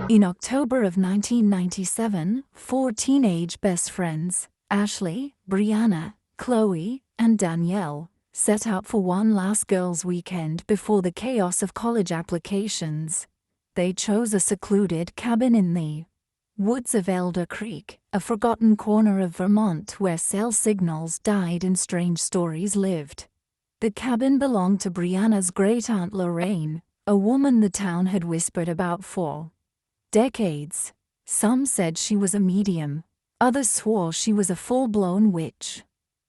In October of 1997, four teenage best friends, Ashley, Brianna, Chloe, and Danielle, set out for one last girls' weekend before the chaos of college applications. They chose a secluded cabin in the woods of Elder Creek, a forgotten corner of Vermont where cell signals died and strange stories lived. The cabin belonged to Brianna's great-aunt Lorraine, a woman the town had whispered about for decades. Some said she was a medium. Others swore she was a full-blown witch.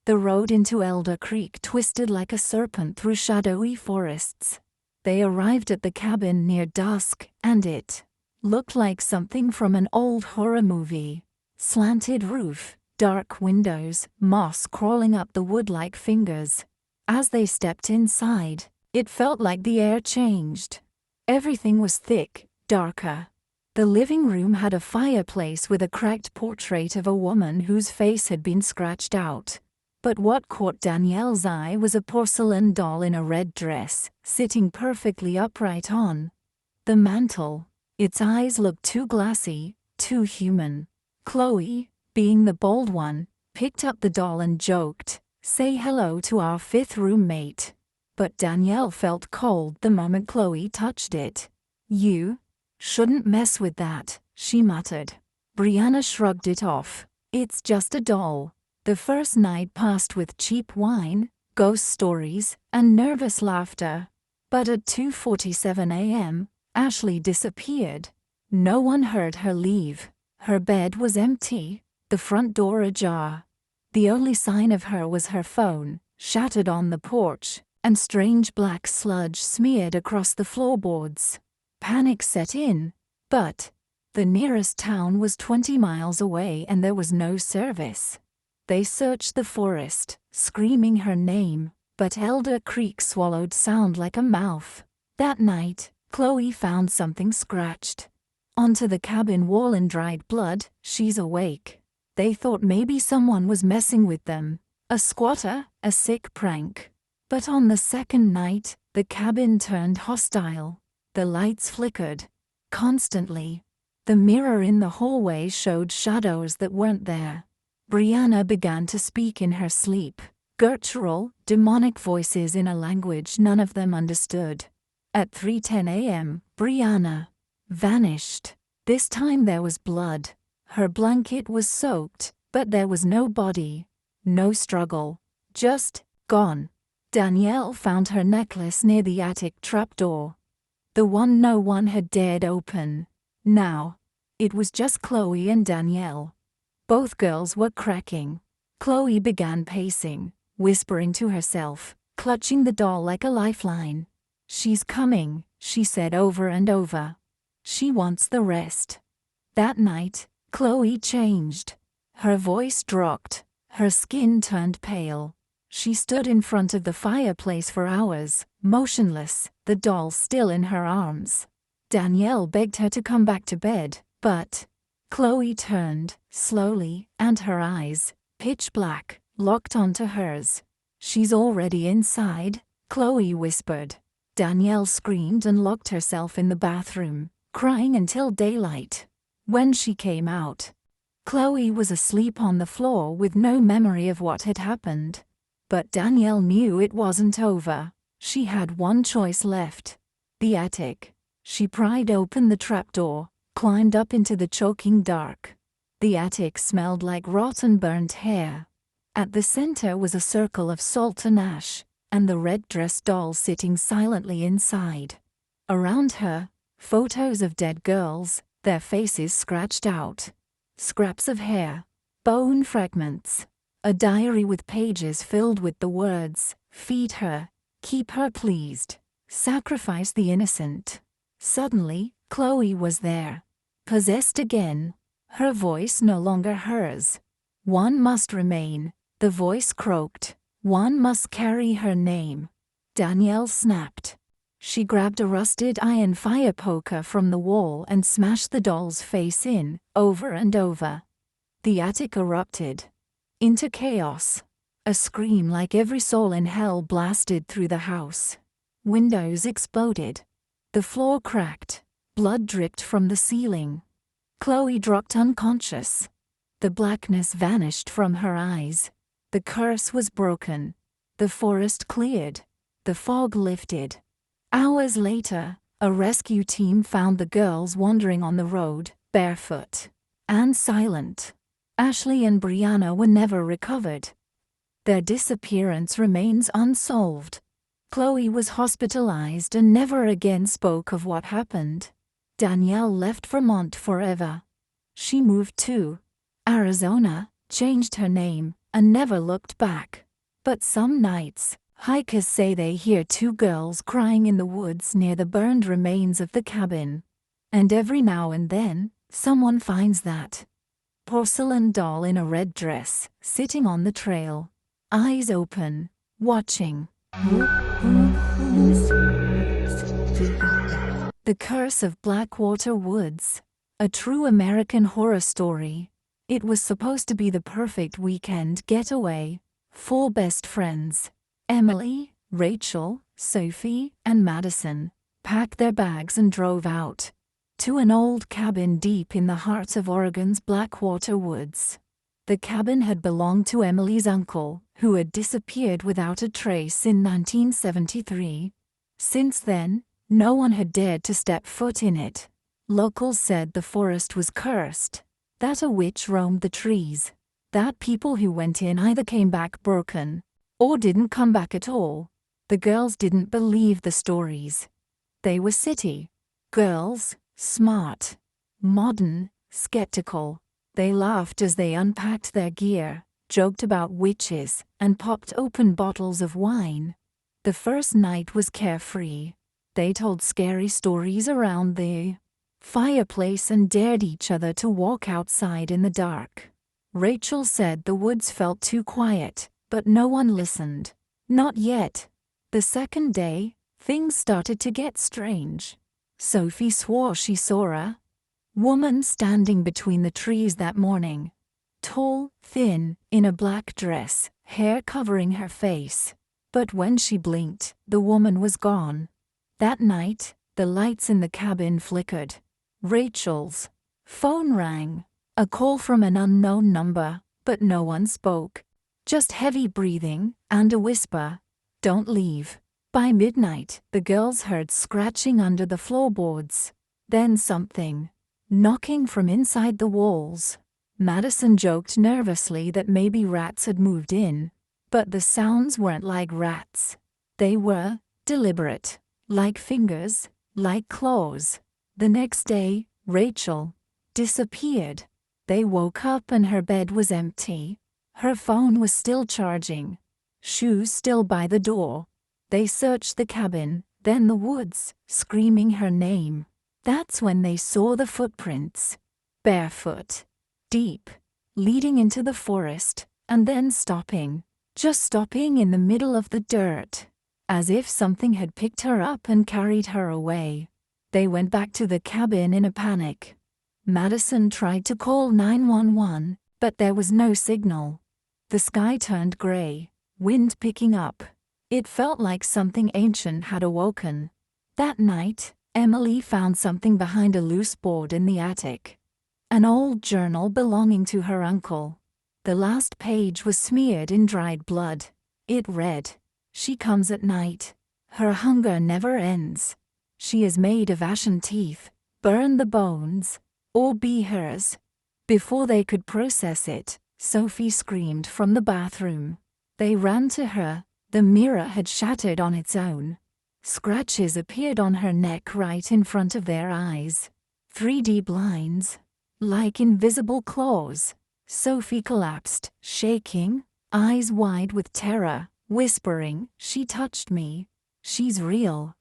The road into Elder Creek twisted like a serpent through shadowy forests. They arrived at the cabin near dusk, and it looked like something from an old horror movie. Slanted roof, dark windows, moss crawling up the wood like fingers. As they stepped inside, it felt like the air changed. Everything was thick, darker. The living room had a fireplace with a cracked portrait of a woman whose face had been scratched out. But what caught Danielle's eye was a porcelain doll in a red dress, sitting perfectly upright on the mantel. Its eyes looked too glassy, too human. Chloe, being the bold one, picked up the doll and joked, "Say hello to our fifth roommate." But Danielle felt cold the moment Chloe touched it. "You shouldn't mess with that," she muttered. Brianna shrugged it off. "It's just a doll." The first night passed with cheap wine, ghost stories, and nervous laughter. But at 2:47 a.m., Ashley disappeared. No one heard her leave. Her bed was empty, the front door ajar. The only sign of her was her phone, shattered on the porch, and strange black sludge smeared across the floorboards. Panic set in, but the nearest town was 20 miles away and there was no service. They searched the forest, screaming her name, but Elder Creek swallowed sound like a mouth. That night, Chloe found something scratched onto the cabin wall in dried blood. "She's awake." They thought maybe someone was messing with them, a squatter, a sick prank. But on the second night, the cabin turned hostile. The lights flickered constantly. The mirror in the hallway showed shadows that weren't there. Brianna began to speak in her sleep, guttural, demonic voices in a language none of them understood. At 3:10 a.m., Brianna vanished. This time there was blood. Her blanket was soaked, but there was no body, no struggle, just gone. Danielle found her necklace near the attic trapdoor, the one no one had dared open. Now, it was just Chloe and Danielle. Both girls were cracking. Chloe began pacing, whispering to herself, clutching the doll like a lifeline. "She's coming," she said over and over. "She wants the rest." That night, Chloe changed. Her voice dropped. Her skin turned pale. She stood in front of the fireplace for hours, motionless, the doll still in her arms. Danielle begged her to come back to bed, but Chloe turned, slowly, and her eyes, pitch black, locked onto hers. "She's already inside," Chloe whispered. Danielle screamed and locked herself in the bathroom, crying until daylight. When she came out, Chloe was asleep on the floor with no memory of what had happened. But Danielle knew it wasn't over. She had one choice left: the attic. She pried open the trapdoor, climbed up into the choking dark. The attic smelled like rotten burnt hair. At the center was a circle of salt and ash, and the red-dressed doll sitting silently inside. Around her, photos of dead girls, their faces scratched out. Scraps of hair, bone fragments. A diary with pages filled with the words, "Feed her, keep her pleased, sacrifice the innocent." Suddenly, Chloe was there. Possessed again. Her voice no longer hers. "One must remain," the voice croaked. "One must carry her name." Danielle snapped. She grabbed a rusted iron fire poker from the wall and smashed the doll's face in, over and over. The attic erupted into chaos. A scream like every soul in hell blasted through the house. Windows exploded. The floor cracked. Blood dripped from the ceiling. Chloe dropped unconscious. The blackness vanished from her eyes. The curse was broken. The forest cleared. The fog lifted. Hours later, a rescue team found the girls wandering on the road, barefoot and silent. Ashley and Brianna were never recovered. Their disappearance remains unsolved. Chloe was hospitalized and never again spoke of what happened. Danielle left Vermont forever. She moved to Arizona, changed her name, and never looked back. But some nights, hikers say they hear two girls crying in the woods near the burned remains of the cabin. And every now and then, someone finds that porcelain doll in a red dress, sitting on the trail, eyes open, watching. The Curse of Blackwater Woods. A true American horror story. It was supposed to be the perfect weekend getaway. 4 best friends, Emily, Rachel, Sophie, and Madison, packed their bags and drove out to an old cabin deep in the heart of Oregon's Blackwater Woods. The cabin had belonged to Emily's uncle, who had disappeared without a trace in 1973. Since then, no one had dared to step foot in it. Locals said the forest was cursed, that a witch roamed the trees, that people who went in either came back broken or didn't come back at all. The girls didn't believe the stories. They were city girls, smart, modern, skeptical. They laughed as they unpacked their gear, joked about witches, and popped open bottles of wine. The first night was carefree. They told scary stories around the fireplace and dared each other to walk outside in the dark. Rachel said the woods felt too quiet, but no one listened. Not yet. The second day, things started to get strange. Sophie swore she saw a woman standing between the trees that morning. Tall, thin, in a black dress, hair covering her face. But when she blinked, the woman was gone. That night, the lights in the cabin flickered. Rachel's phone rang. A call from an unknown number, but no one spoke. Just heavy breathing and a whisper, "Don't leave." By midnight, the girls heard scratching under the floorboards. Then something knocking from inside the walls. Madison joked nervously that maybe rats had moved in. But the sounds weren't like rats. They were deliberate, like fingers, like claws. The next day, Rachel disappeared. They woke up and her bed was empty. Her phone was still charging. Shoes still by the door. They searched the cabin, then the woods, screaming her name. That's when they saw the footprints. Barefoot. Deep. Leading into the forest, and then stopping. Just stopping in the middle of the dirt. As if something had picked her up and carried her away. They went back to the cabin in a panic. Madison tried to call 911, but there was no signal. The sky turned gray, wind picking up. It felt like something ancient had awoken. That night, Emily found something behind a loose board in the attic. An old journal belonging to her uncle. The last page was smeared in dried blood. It read, "She comes at night. Her hunger never ends. She is made of ashen teeth. Burn the bones, or be hers." Before they could process it, Sophie screamed from the bathroom. They ran to her. The mirror had shattered on its own. Scratches appeared on her neck right in front of their eyes. 3D blinds, like invisible claws. Sophie collapsed, shaking, eyes wide with terror, whispering, "She touched me. She's real."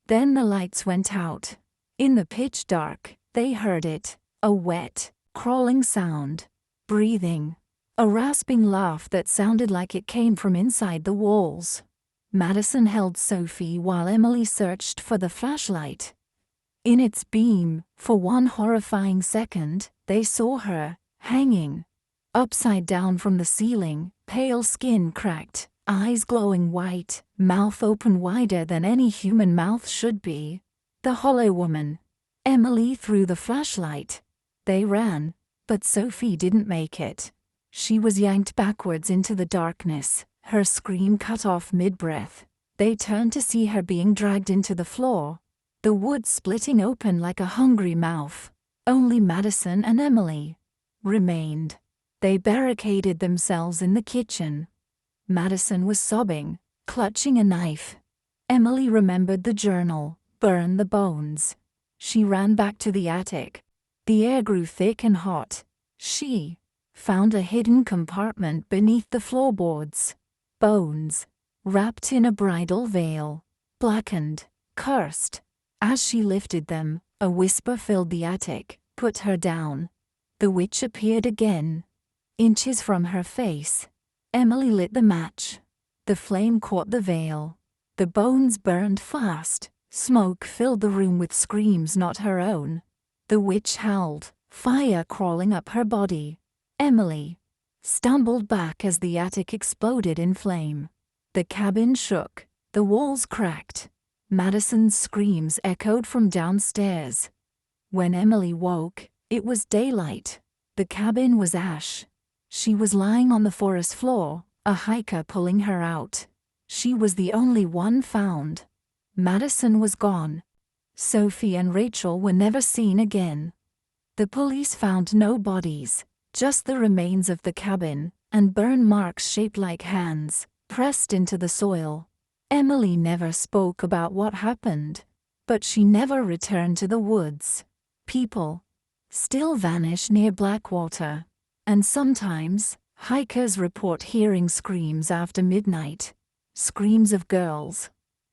Then the lights went out. In the pitch dark, they heard it, a wet, crawling sound. Breathing. A rasping laugh that sounded like it came from inside the walls. Madison held Sophie while Emily searched for the flashlight. In its beam, for one horrifying second, they saw her, hanging upside down from the ceiling, pale skin cracked, eyes glowing white, mouth open wider than any human mouth should be. The hollow woman. Emily threw the flashlight. They ran, but Sophie didn't make it. She was yanked backwards into the darkness, her scream cut off mid-breath. They turned to see her being dragged into the floor, the wood splitting open like a hungry mouth. Only Madison and Emily remained. They barricaded themselves in the kitchen. Madison was sobbing, clutching a knife. Emily remembered the journal, burn the bones. She ran back to the attic. The air grew thick and hot. She found a hidden compartment beneath the floorboards. Bones, wrapped in a bridal veil, blackened, cursed. As she lifted them, a whisper filled the attic. Put her down. The witch appeared again, inches from her face. Emily lit the match. The flame caught the veil. The bones burned fast. Smoke filled the room with screams not her own. The witch howled, fire crawling up her body. Emily stumbled back as the attic exploded in flame. The cabin shook. The walls cracked. Madison's screams echoed from downstairs. When Emily woke, it was daylight. The cabin was ash. She was lying on the forest floor, a hiker pulling her out. She was the only one found. Madison was gone. Sophie and Rachel were never seen again. The police found no bodies, just the remains of the cabin, and burn marks shaped like hands, pressed into the soil. Emily never spoke about what happened, but she never returned to the woods. People still vanish near Blackwater, and sometimes hikers report hearing screams after midnight, screams of girls.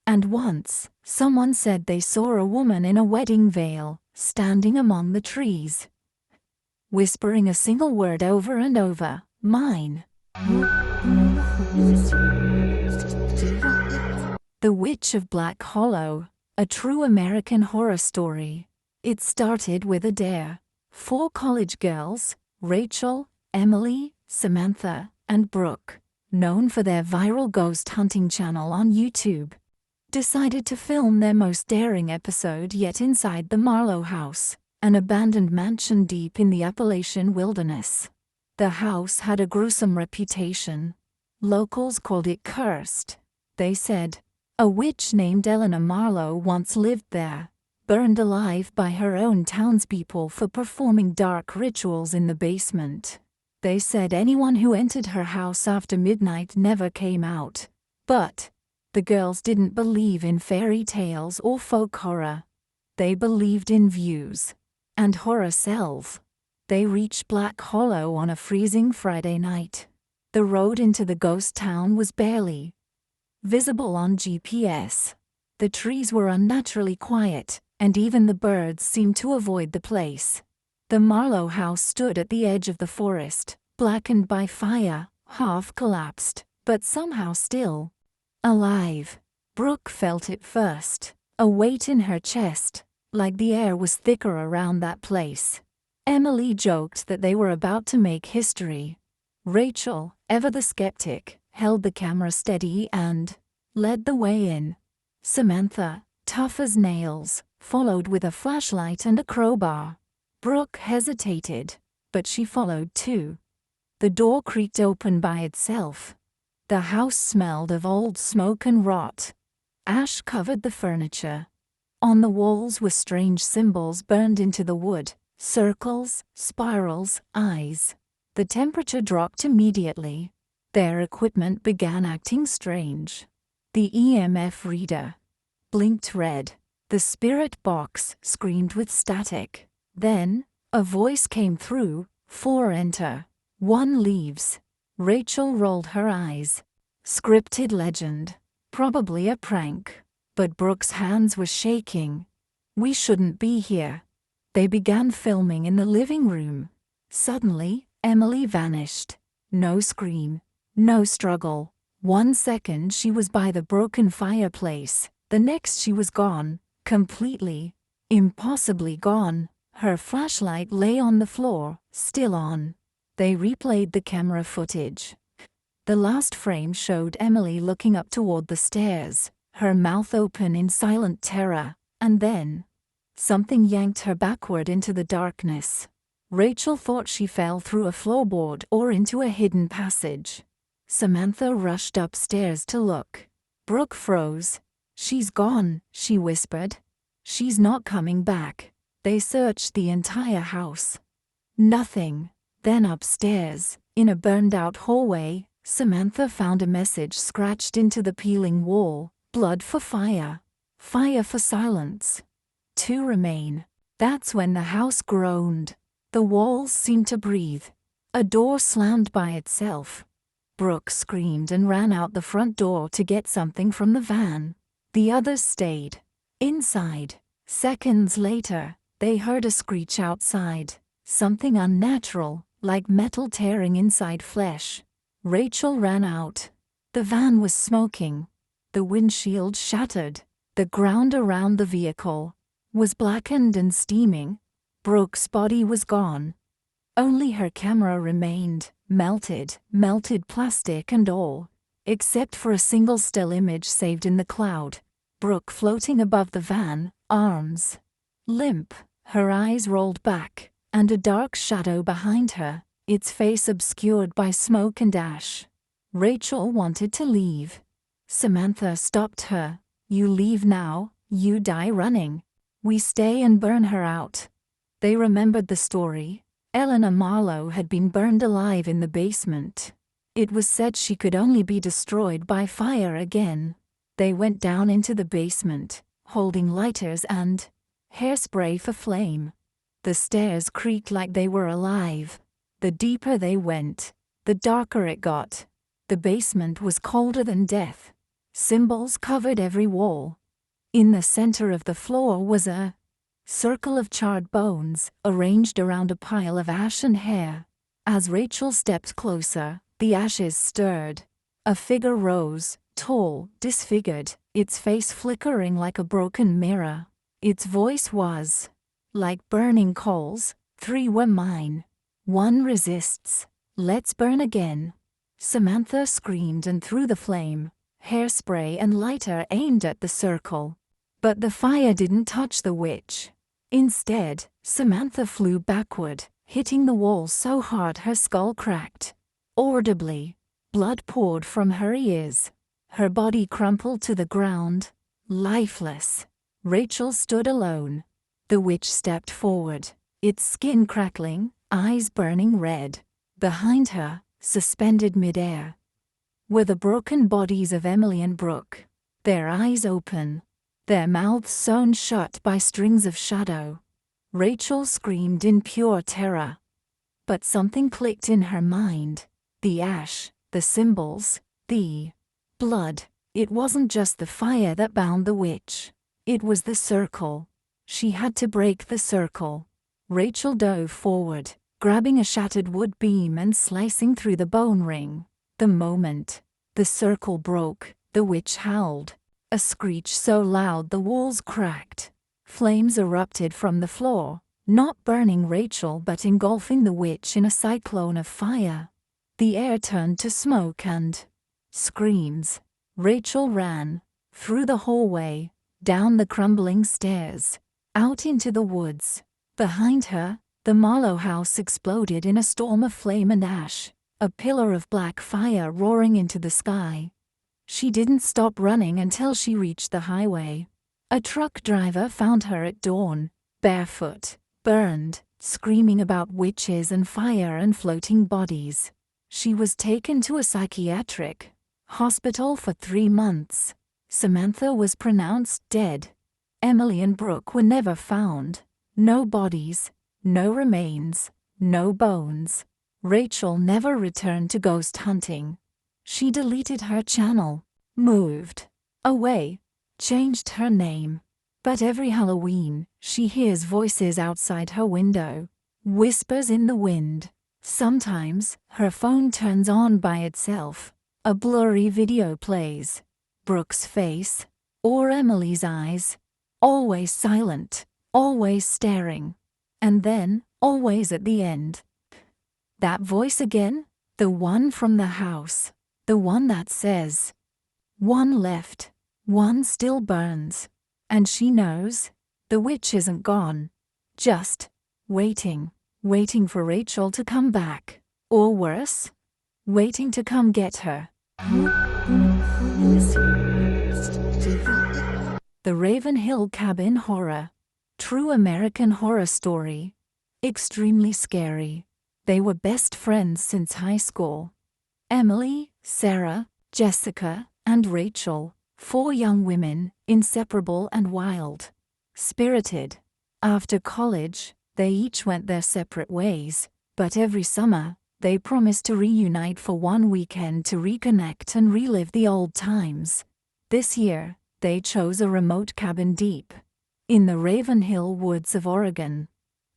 And once, someone said they saw a woman in a wedding veil, standing among the trees, whispering a single word over and over, mine. The Witch of Black Hollow, a true American horror story. It started with a dare. 4 college girls, Rachel, Emily, Samantha, and Brooke, known for their viral ghost hunting channel on YouTube, decided to film their most daring episode yet inside the Marlowe house, an abandoned mansion deep in the Appalachian wilderness. The house had a gruesome reputation. Locals called it cursed. They said, a witch named Eleanor Marlowe once lived there, burned alive by her own townspeople for performing dark rituals in the basement. They said anyone who entered her house after midnight never came out. But the girls didn't believe in fairy tales or folk horror. They believed in views and horror self. They reached Black Hollow on a freezing Friday night. The road into the ghost town was barely visible on GPS. The trees were unnaturally quiet, and even the birds seemed to avoid the place. The Marlowe house stood at the edge of the forest, blackened by fire, half collapsed, but somehow still alive. Brooke felt it first, a weight in her chest, like the air was thicker around that place. Emily joked that they were about to make history. Rachel, ever the skeptic, held the camera steady and led the way in. Samantha, tough as nails, followed with a flashlight and a crowbar. Brooke hesitated, but she followed too. The door creaked open by itself. The house smelled of old smoke and rot. Ash covered the furniture. On the walls were strange symbols burned into the wood, circles, spirals, eyes. The temperature dropped immediately. Their equipment began acting strange. The EMF reader blinked red. The spirit box screamed with static. Then, a voice came through, 4 enter, 1 leaves. Rachel rolled her eyes. Scripted legend. Probably a prank. But Brooke's hands were shaking. We shouldn't be here. They began filming in the living room. Suddenly, Emily vanished. No scream. No struggle. 1 second she was by the broken fireplace. The next she was gone. Completely. Impossibly gone. Her flashlight lay on the floor, still on. They replayed the camera footage. The last frame showed Emily looking up toward the stairs, her mouth open in silent terror, and then Something yanked her backward into the darkness. Rachel thought she fell through a floorboard or into a hidden passage. Samantha rushed upstairs to look. Brooke froze. "She's gone," she whispered. "She's not coming back." They searched the entire house. Nothing. Then upstairs, in a burned-out hallway, Samantha found a message scratched into the peeling wall. "Blood for fire. Fire for silence. 2 remain." That's when the house groaned. The walls seemed to breathe. A door slammed by itself. Brooke screamed and ran out the front door to get something from the van. The others stayed inside. Seconds later, they heard a screech outside. Something unnatural, like metal tearing inside flesh. Rachel ran out. The van was smoking. The windshield shattered. The ground around the vehicle was blackened and steaming. Brooke's body was gone. Only her camera remained, melted plastic and all, except for a single still image saved in the cloud. Brooke floating above the van, arms limp, her eyes rolled back, and a dark shadow behind her, its face obscured by smoke and ash. Rachel wanted to leave. Samantha stopped her. "You leave now, you die running. We stay and burn her out." They remembered the story. Eleanor Marlowe had been burned alive in the basement. It was said she could only be destroyed by fire again. They went down into the basement, holding lighters and hairspray for flame. The stairs creaked like they were alive. The deeper they went, the darker it got. The basement was colder than death. Symbols covered every wall. In the center of the floor was a circle of charred bones, arranged around a pile of ash and hair. As Rachel stepped closer, the ashes stirred. A figure rose, tall, disfigured, its face flickering like a broken mirror. Its voice was like burning coals. 3 were mine. 1 resists. Let's burn again. Samantha screamed and threw the flame. Hairspray and lighter aimed at the circle. But the fire didn't touch the witch. Instead, Samantha flew backward, hitting the wall so hard her skull cracked. Audibly, blood poured from her ears. Her body crumpled to the ground, lifeless. Rachel stood alone. The witch stepped forward, its skin crackling, eyes burning red. Behind her, suspended midair, were the broken bodies of Emily and Brooke, their eyes open, their mouths sewn shut by strings of shadow. Rachel screamed in pure terror. But something clicked in her mind. The ash, the symbols, the blood. It wasn't just the fire that bound the witch. It was the circle. She had to break the circle. Rachel dove forward, grabbing a shattered wood beam and slicing through the bone ring. The moment the circle broke, the witch howled. A screech so loud the walls cracked. Flames erupted from the floor, not burning Rachel but engulfing the witch in a cyclone of fire. The air turned to smoke and screams. Rachel ran through the hallway, down the crumbling stairs, out into the woods. Behind her, the Marlowe house exploded in a storm of flame and ash, a pillar of black fire roaring into the sky. She didn't stop running until she reached the highway. A truck driver found her at dawn, barefoot, burned, screaming about witches and fire and floating bodies. She was taken to a psychiatric hospital for 3 months. Samantha was pronounced dead. Emily and Brooke were never found. No bodies, no remains, no bones. Rachel never returned to ghost hunting. She deleted her channel, moved away, changed her name. But every Halloween, she hears voices outside her window, whispers in the wind. Sometimes, her phone turns on by itself. A blurry video plays. Brooke's face, or Emily's eyes, always silent, always staring. And then, always at the end. That voice again, the one from the house, the one that says, "One left, one still burns." And she knows, The witch isn't gone. Just waiting. Waiting for Rachel to come back. Or worse, waiting to come get her. The Ravenhill Cabin Horror. True American horror story. Extremely scary. They were best friends since high school. Emily, Sarah, Jessica, and Rachel, 4 young women, inseparable and wild. Spirited. After college, they each went their separate ways, but every summer, they promised to reunite for one weekend to reconnect and relive the old times. This year, they chose a remote cabin deep in the Ravenhill woods of Oregon.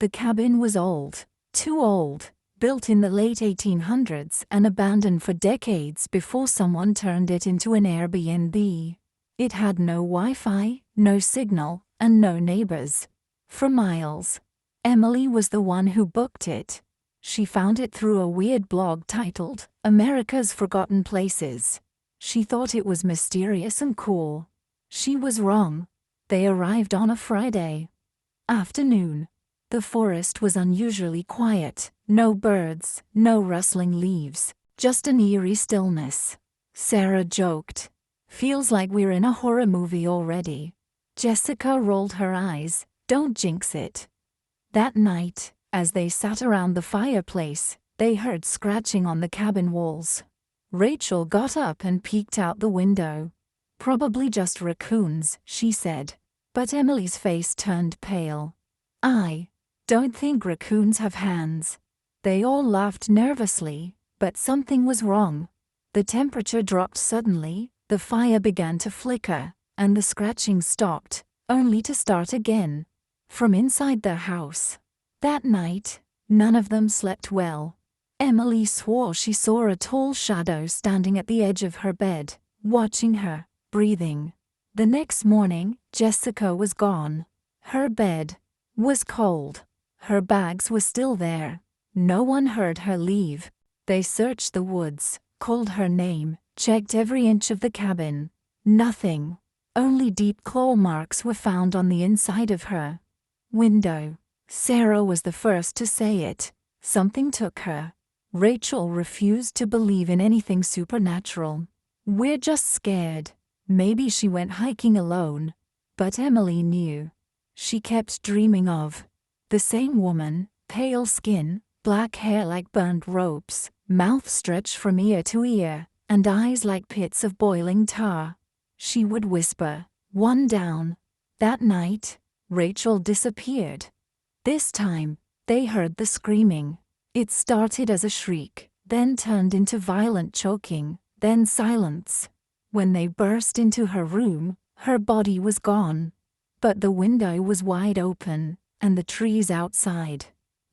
The cabin was old, too old, built in the late 1800s and abandoned for decades before someone turned it into an Airbnb. It had no Wi-Fi, no signal, and no neighbors. For miles. Emily was the one who booked it. She found it through a weird blog titled, America's Forgotten Places. She thought it was mysterious and cool. She was wrong. They arrived on a Friday afternoon. The forest was unusually quiet, no birds, no rustling leaves, just an eerie stillness. Sarah joked, "Feels like we're in a horror movie already." Jessica rolled her eyes, "Don't jinx it." That night, as they sat around the fireplace, they heard scratching on the cabin walls. Rachel got up and peeked out the window. "Probably just raccoons," she said. But Emily's face turned pale. "I don't think raccoons have hands." They all laughed nervously, but something was wrong. The temperature dropped suddenly, the fire began to flicker, and the scratching stopped, only to start again. From inside their house. That night, none of them slept well. Emily swore she saw a tall shadow standing at the edge of her bed, watching her, breathing. The next morning, Jessica was gone. Her bed was cold. Her bags were still there. No one heard her leave. They searched the woods, called her name, checked every inch of the cabin. Nothing. Only deep claw marks were found on the inside of her window. Sarah was the first to say it. Something took her. Rachel refused to believe in anything supernatural. "We're just scared. Maybe she went hiking alone." But Emily knew. She kept dreaming of the same woman, pale skin, black hair like burnt ropes, mouth stretched from ear to ear, and eyes like pits of boiling tar. She would whisper, "One down." That night, Rachel disappeared. This time, they heard the screaming. It started as a shriek, then turned into violent choking, then silence. When they burst into her room, her body was gone. But the window was wide open, and the trees outside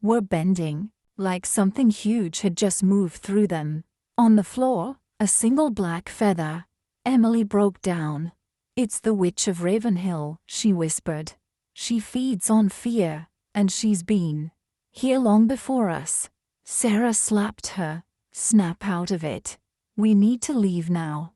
were bending, like something huge had just moved through them. On the floor, a single black feather. Emily broke down. "It's the witch of Ravenhill," she whispered. "She feeds on fear, and she's been here long before us." Sarah slapped her. "Snap out of it. We need to leave now."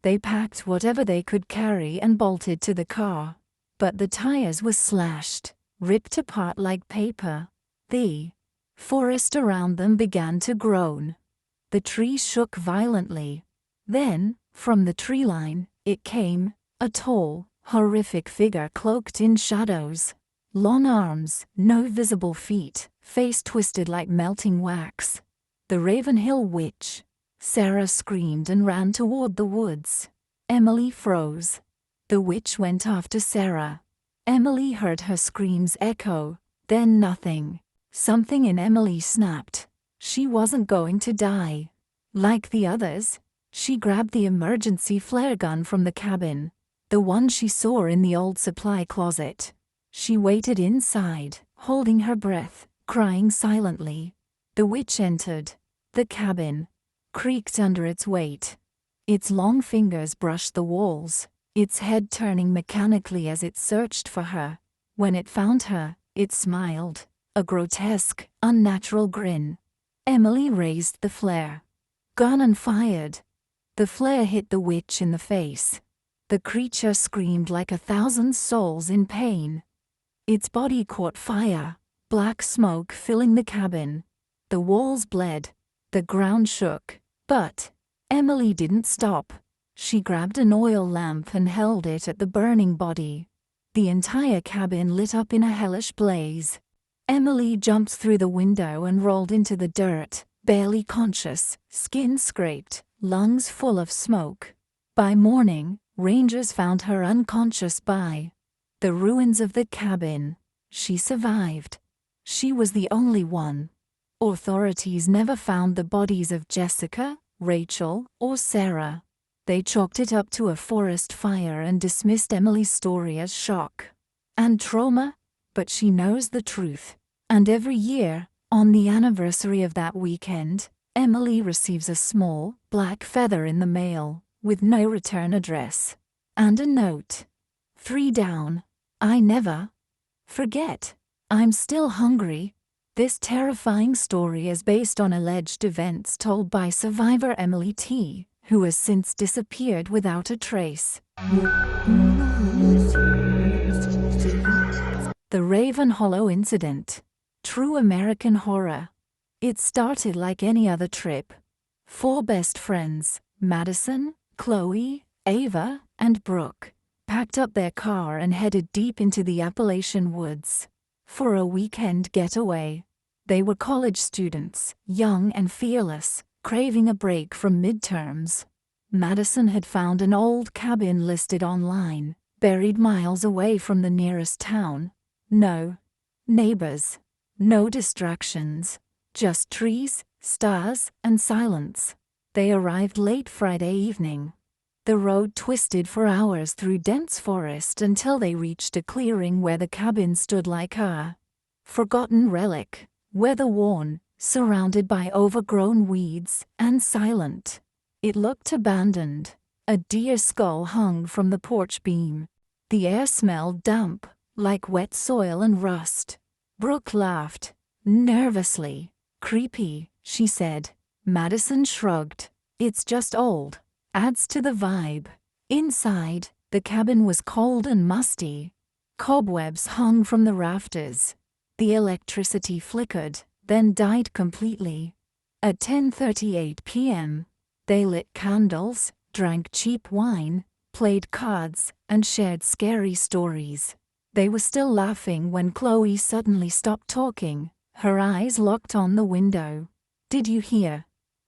They packed whatever they could carry and bolted to the car. But the tires were slashed, ripped apart like paper. The forest around them began to groan. The trees shook violently. Then, from the tree line, it came, a tall, horrific figure cloaked in shadows. Long arms, no visible feet, face twisted like melting wax. The Ravenhill witch. Sarah screamed and ran toward the woods. Emily froze. The witch went after Sarah. Emily heard her screams echo, then nothing. Something in Emily snapped. She wasn't going to die. Like the others, she grabbed the emergency flare gun from the cabin, the one she saw in the old supply closet. She waited inside, holding her breath, crying silently. The witch entered the cabin, creaked under its weight. Its long fingers brushed the walls, its head turning mechanically as it searched for her. When it found her, it smiled, a grotesque, unnatural grin. Emily raised the flare gun and fired. The flare hit the witch in the face. The creature screamed like 1,000 souls in pain. Its body caught fire, black smoke filling the cabin. The walls bled. The ground shook. But Emily didn't stop. She grabbed an oil lamp and held it at the burning body. The entire cabin lit up in a hellish blaze. Emily jumped through the window and rolled into the dirt, barely conscious, skin scraped, lungs full of smoke. By morning, rangers found her unconscious by the ruins of the cabin. She survived. She was the only one. Authorities never found the bodies of Jessica, Rachel, or Sarah. They chalked it up to a forest fire and dismissed Emily's story as shock and trauma, but she knows the truth. And every year, on the anniversary of that weekend, Emily receives a small, black feather in the mail, with no return address. And a note. 3 down. I never forget. I'm still hungry. This terrifying story is based on alleged events told by survivor Emily T., who has since disappeared without a trace. The Raven Hollow Incident. True American horror. It started like any other trip. 4 best friends, Madison, Chloe, Ava, and Brooke, packed up their car and headed deep into the Appalachian woods for a weekend getaway. They were college students, young and fearless, craving a break from midterms. Madison had found an old cabin listed online, buried miles away from the nearest town. No neighbors, no distractions, just trees, stars, and silence. They arrived late Friday evening. The road twisted for hours through dense forest until they reached a clearing where the cabin stood like a forgotten relic, weather-worn, surrounded by overgrown weeds, and silent. It looked abandoned. A deer skull hung from the porch beam. The air smelled damp, like wet soil and rust. Brooke laughed, nervously. Creepy, she said. Madison shrugged. It's just old. Adds to the vibe. Inside, the cabin was cold and musty. Cobwebs hung from the rafters. The electricity flickered, then died completely. At 10:38 p.m., they lit candles, drank cheap wine, played cards, and shared scary stories. They were still laughing when Chloe suddenly stopped talking, her eyes locked on the window. "Did you hear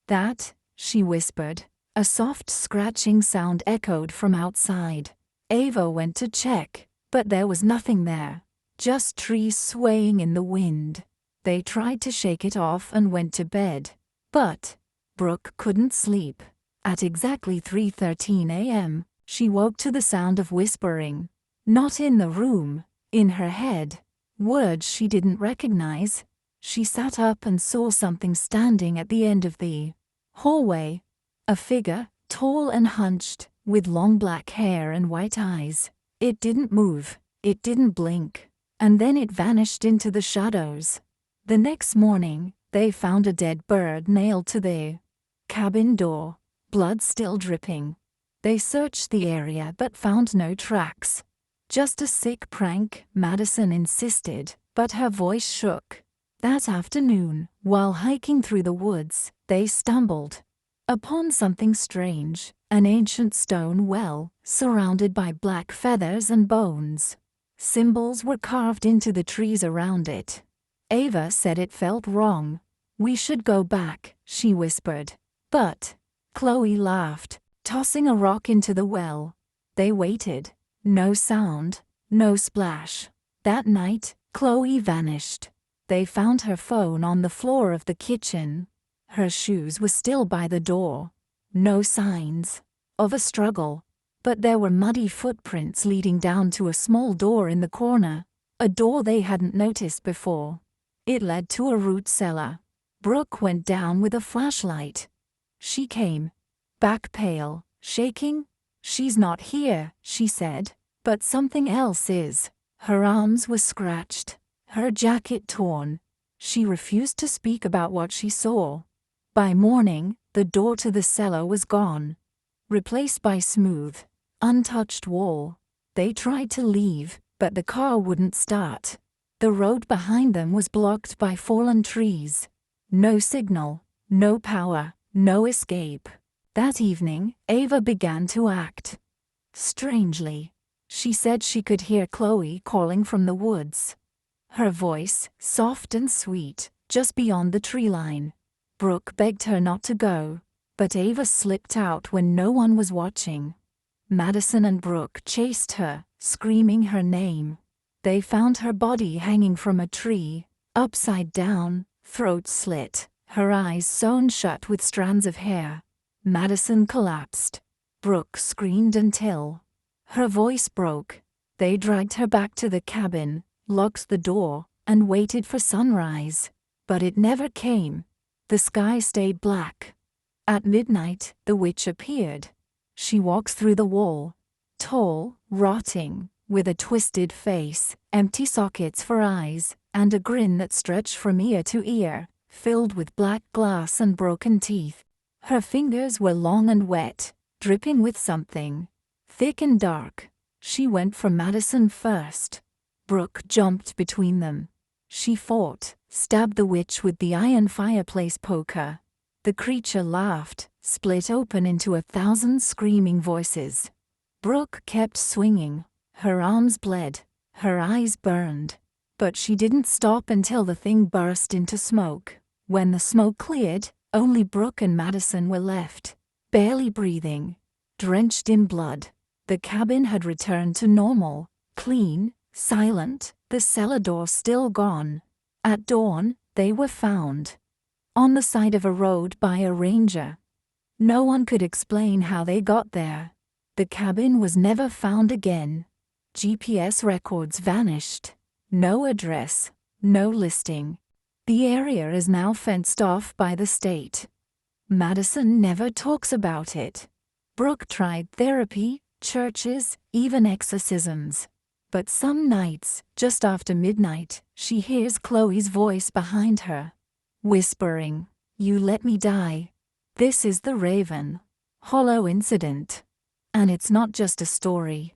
that?" she whispered. A soft scratching sound echoed from outside. Ava went to check, but there was nothing there. Just trees swaying in the wind. They tried to shake it off and went to bed. But Brooke couldn't sleep. At exactly 3:13 a.m., she woke to the sound of whispering. Not in the room, in her head. Words she didn't recognize. She sat up and saw something standing at the end of the hallway. A figure, tall and hunched, with long black hair and white eyes. It didn't move. It didn't blink. And then it vanished into the shadows. The next morning, they found a dead bird nailed to their cabin door, blood still dripping. They searched the area but found no tracks. Just a sick prank, Madison insisted, but her voice shook. That afternoon, while hiking through the woods, they stumbled upon something strange, an ancient stone well, surrounded by black feathers and bones. Symbols were carved into the trees around it. Ava said it felt wrong. "We should go back," she whispered. But Chloe laughed, tossing a rock into the well. They waited. No sound, no splash. That night, Chloe vanished. They found her phone on the floor of the kitchen. Her shoes were still by the door. No signs of a struggle. But there were muddy footprints leading down to a small door in the corner, a door they hadn't noticed before. It led to a root cellar. Brooke went down with a flashlight. She came back pale, shaking. "She's not here," she said, "but something else is." Her arms were scratched, her jacket torn. She refused to speak about what she saw. By morning, the door to the cellar was gone, replaced by smooth, untouched wall. They tried to leave, but the car wouldn't start. The road behind them was blocked by fallen trees. No signal, no power, no escape. That evening, Ava began to act strangely. She said she could hear Chloe calling from the woods. Her voice, soft and sweet, just beyond the tree line. Brooke begged her not to go, but Ava slipped out when no one was watching. Madison and Brooke chased her, screaming her name. They found her body hanging from a tree, upside down, throat slit, her eyes sewn shut with strands of hair. Madison collapsed. Brooke screamed until her voice broke. They dragged her back to the cabin, locked the door, and waited for sunrise. But it never came. The sky stayed black. At midnight, the witch appeared. She walks through the wall, tall, rotting, with a twisted face, empty sockets for eyes, and a grin that stretched from ear to ear, filled with black glass and broken teeth. Her fingers were long and wet, dripping with something, thick and dark. She went for Madison first. Brooke jumped between them. She fought, stabbed the witch with the iron fireplace poker. The creature laughed, split open into 1,000 screaming voices. Brooke kept swinging. Her arms bled, her eyes burned. But she didn't stop until the thing burst into smoke. When the smoke cleared, only Brooke and Madison were left, barely breathing, drenched in blood. The cabin had returned to normal, clean, silent, the cellar door still gone. At dawn, they were found on the side of a road by a ranger. No one could explain how they got there. The cabin was never found again. GPS records vanished. No address, no listing. The area is now fenced off by the state. Madison never talks about it. Brooke tried therapy, churches, even exorcisms. But some nights, just after midnight, she hears Chloe's voice behind her, whispering, "You let me die. This is the Raven Hollow incident." And it's not just a story.